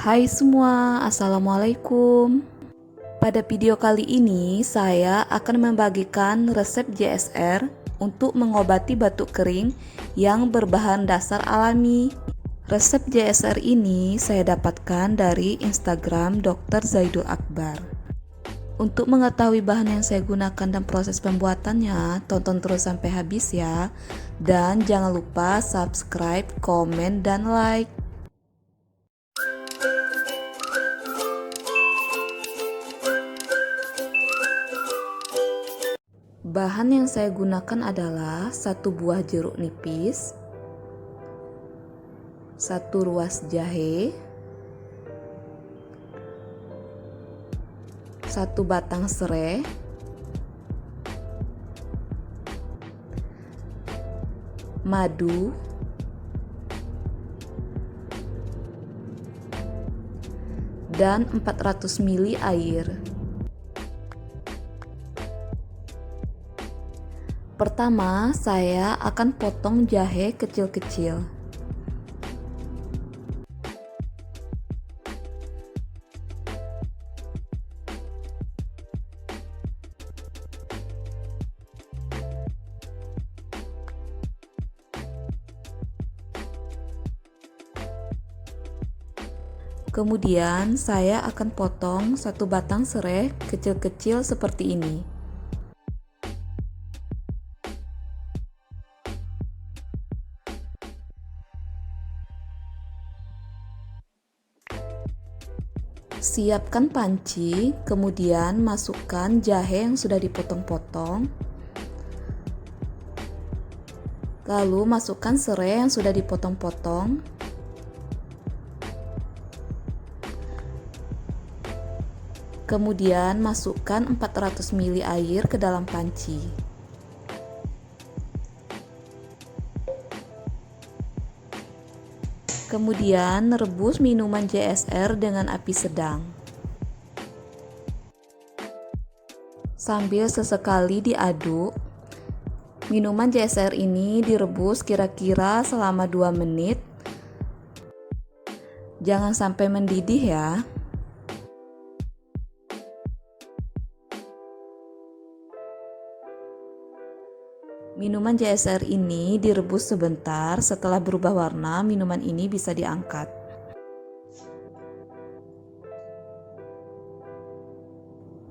Hai semua, Assalamualaikum. Pada video kali ini saya akan membagikan resep JSR untuk mengobati batuk kering yang berbahan dasar alami. Resep JSR ini saya dapatkan dari Instagram Dr. Zaidul Akbar. Untuk mengetahui bahan yang saya gunakan dan proses pembuatannya, tonton terus sampai habis ya. Dan jangan lupa subscribe, komen, dan like. Bahan yang saya gunakan adalah 1 buah jeruk nipis, 1 ruas jahe, 1 batang serai, madu, dan 400 ml air. Pertama, saya akan potong jahe kecil-kecil. Kemudian, saya akan potong 1 batang serai kecil-kecil seperti ini. Siapkan panci, kemudian masukkan jahe yang sudah dipotong-potong. Lalu masukkan serai yang sudah dipotong-potong. Kemudian masukkan 400 ml air ke dalam panci. Kemudian rebus minuman JSR dengan api sedang. Sambil sesekali diaduk, minuman JSR ini direbus kira-kira selama 2 menit. Jangan sampai mendidih ya. Minuman JSR ini direbus sebentar, setelah berubah warna, minuman ini bisa diangkat.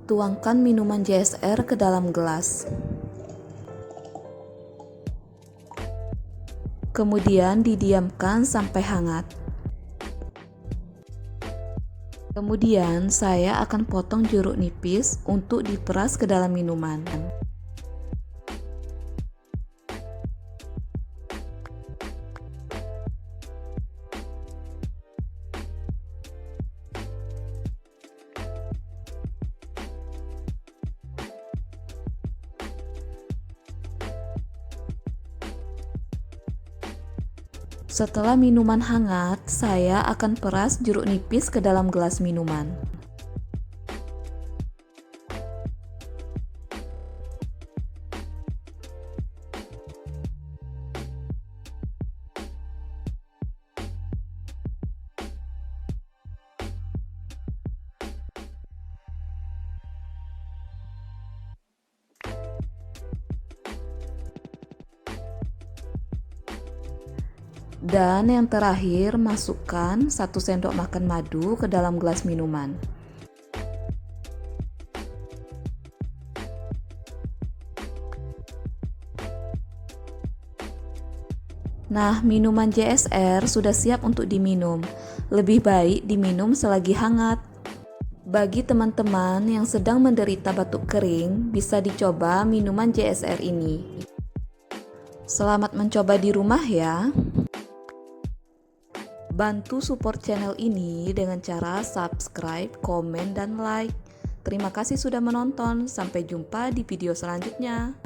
Tuangkan minuman JSR ke dalam gelas. Kemudian didiamkan sampai hangat. Kemudian saya akan potong jeruk nipis untuk diperas ke dalam minuman. Setelah minuman hangat, saya akan peras jeruk nipis ke dalam gelas minuman. Dan yang terakhir, masukkan 1 sendok makan madu ke dalam gelas minuman. Nah, minuman JSR sudah siap untuk diminum. Lebih baik diminum selagi hangat. Bagi teman-teman yang sedang menderita batuk kering, bisa dicoba minuman JSR ini. Selamat mencoba di rumah ya. Bantu support channel ini dengan cara subscribe, komen, dan like. Terima kasih sudah menonton. Sampai jumpa di video selanjutnya.